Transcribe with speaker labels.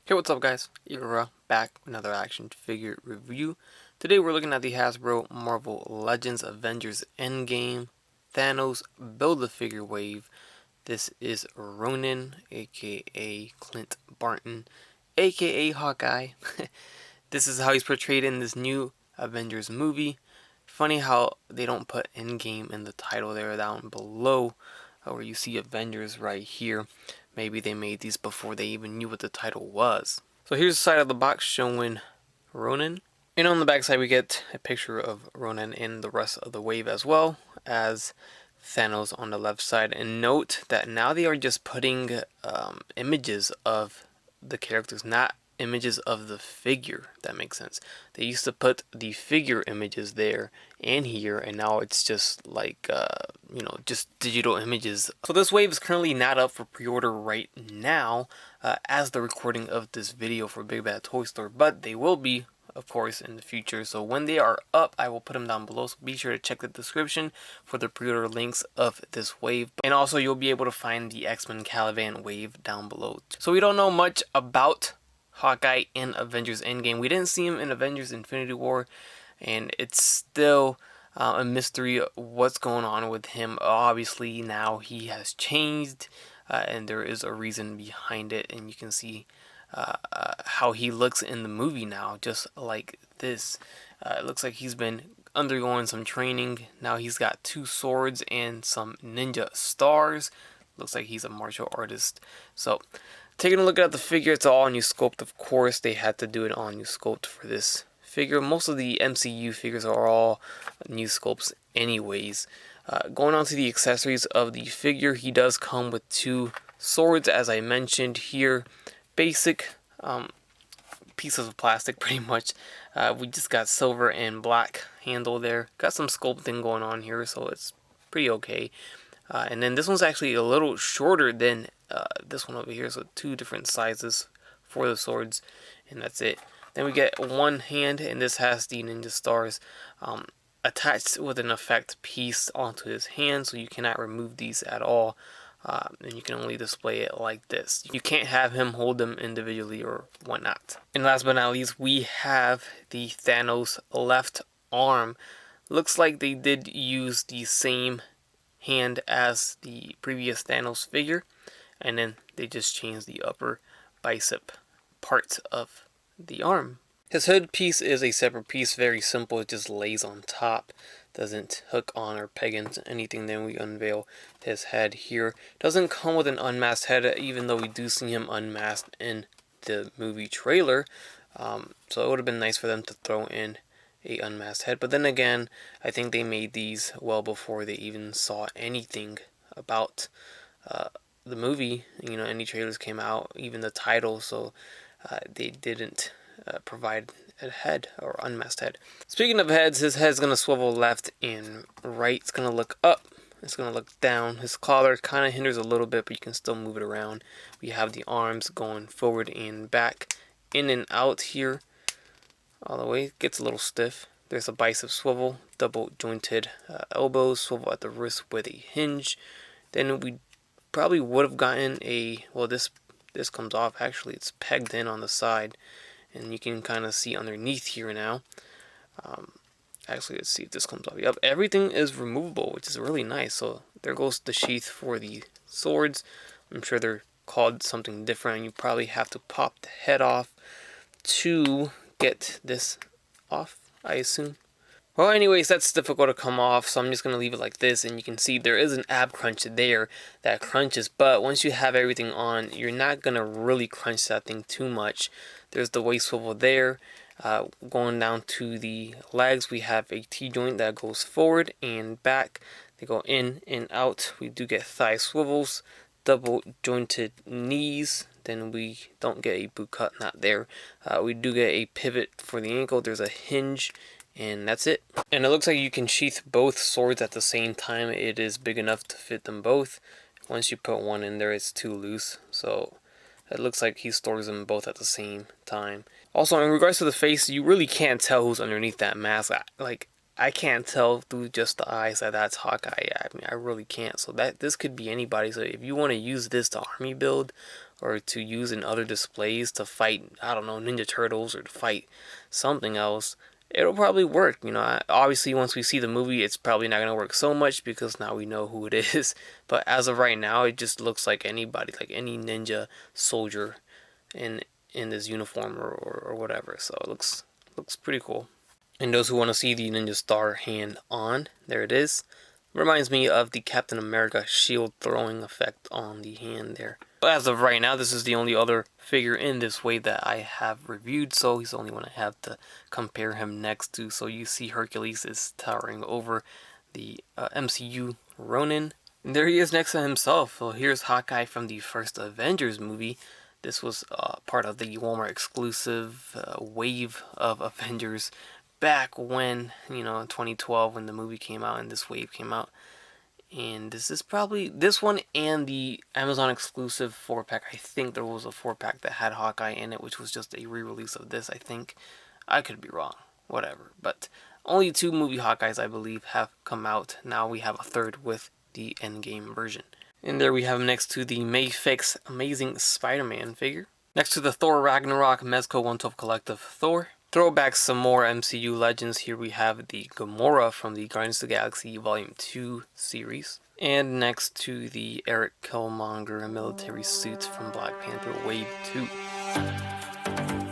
Speaker 1: Hey, what's up guys? You're back with another action figure review. Today we're looking at the Hasbro Marvel Legends Avengers Endgame Thanos Build-A-Figure wave. This is Ronin, aka Clint Barton, aka Hawkeye. This is how he's portrayed in this new Avengers movie. Funny how they don't put Endgame in the title there down below, where you see Avengers right here. Maybe they made these before they even knew what the title was. So here's the side of the box showing Ronin. And on the back side we get a picture of Ronin and the rest of the wave, as well as Thanos on the left side. And note that now they are just putting images of the characters, not images of the figure. If that makes sense. They used to put the figure images there and here, and now it's just like just digital images. So this wave is currently not up for pre-order right now as the recording of this video for Big Bad Toy Store, but they will be, of course, in the future. So when they are up, I will put them down below, so be sure to check the description for the pre-order links of this wave. And also you'll be able to find the X-Men Caliban wave down below. So we don't know much about Hawkeye in Avengers Endgame. We didn't see him in Avengers Infinity War, and it's still a mystery what's going on with him. Obviously now he has changed, and there is a reason behind it, and you can see how he looks in the movie now, just like this. It looks like he's been undergoing some training. Now he's got 2 swords and some ninja stars. Looks like he's a martial artist. So taking a look at the figure, it's all new sculpt. Of course, they had to do it on new sculpt for this figure. Most of the MCU figures are all new sculpts anyways. Going on to the accessories of the figure, he does come with 2 swords, as I mentioned here. Basic pieces of plastic, pretty much. We just got silver and black handle there. Got some sculpting going on here, so it's pretty okay. And then this one's actually a little shorter than this one over here, so 2 different sizes for the swords, and that's it. Then we get one hand, and this has the ninja stars attached with an effect piece onto his hand, so you cannot remove these at all, and you can only display it like this. You can't have him hold them individually or whatnot. And last but not least, we have the Thanos left arm. Looks like they did use the same hand as the previous Thanos figure, and then they just changed the upper bicep part of the arm. His hood piece is a separate piece, very simple. It just lays on top, doesn't hook on or peg into anything. Then we unveil his head here. Doesn't come with an unmasked head, even though we do see him unmasked in the movie trailer. So it would have been nice for them to throw in a unmasked head, but then again, I think they made these well before they even saw anything about the movie. Any trailers came out, even the title, so they didn't provide a head or unmasked head. Speaking of heads, his head's gonna swivel left and right. It's gonna look up, it's gonna look down. His collar kind of hinders a little bit, but you can still move it around. We have the arms going forward and back, in and out here. All the way, it gets a little stiff. There's a bicep swivel, double jointed elbows, swivel at the wrist with a hinge. Then we probably would have gotten a, well, this comes off. Actually, it's pegged in on the side, and you can kind of see underneath here now. Actually, let's see if this comes off. Yep, everything is removable, which is really nice. So there goes the sheath for the swords. I'm sure they're called something different, and you probably have to pop the head off to get this off, I assume. Well, anyways, that's difficult to come off, so I'm just going to leave it like this, and you can see there is an ab crunch there that crunches, but once you have everything on, you're not going to really crunch that thing too much. There's the waist swivel there. Going down to the legs, we have a T-joint that goes forward and back. They go in and out. We do get thigh swivels, double jointed knees. Then we don't get a boot cut, not there. We do get a pivot for the ankle. There's a hinge, and that's it. And it looks like you can sheath both swords at the same time. It is big enough to fit them both. Once you put one in there, it's too loose. So it looks like he stores them both at the same time. Also, in regards to the face, you really can't tell who's underneath that mask. I can't tell through just the eyes that that's Hawkeye. I mean, I really can't. So this could be anybody. So if you want to use this to army build, or to use in other displays to fight, I don't know, Ninja Turtles or to fight something else, it'll probably work. You know, obviously once we see the movie, it's probably not going to work so much because now we know who it is. But as of right now, it just looks like anybody, like any ninja soldier in this uniform or whatever. So it looks pretty cool. And those who want to see the Ninja Star hand on, there it is. Reminds me of the Captain America shield throwing effect on the hand there. But as of right now, this is the only other figure in this wave that I have reviewed, so he's the only one I have to compare him next to. So you see Hercules is towering over the MCU Ronin. And there he is next to himself. So here's Hawkeye from the first Avengers movie. This was part of the Walmart exclusive wave of Avengers back when, you know, in 2012 when the movie came out and this wave came out. And this is probably this one and the Amazon exclusive 4-pack. I think there was a 4-pack that had Hawkeye in it, which was just a re-release of this, I think. I could be wrong. Whatever. But only 2 movie Hawkeyes, I believe, have come out. Now we have a third with the Endgame version. And there we have him next to the Mayfix Amazing Spider-Man figure. Next to the Thor Ragnarok Mezco 112 Collective Thor. Throwback some more MCU legends. Here we have the Gamora from the Guardians of the Galaxy Volume 2 series. And next to the Eric Killmonger military suits from Black Panther Wave 2.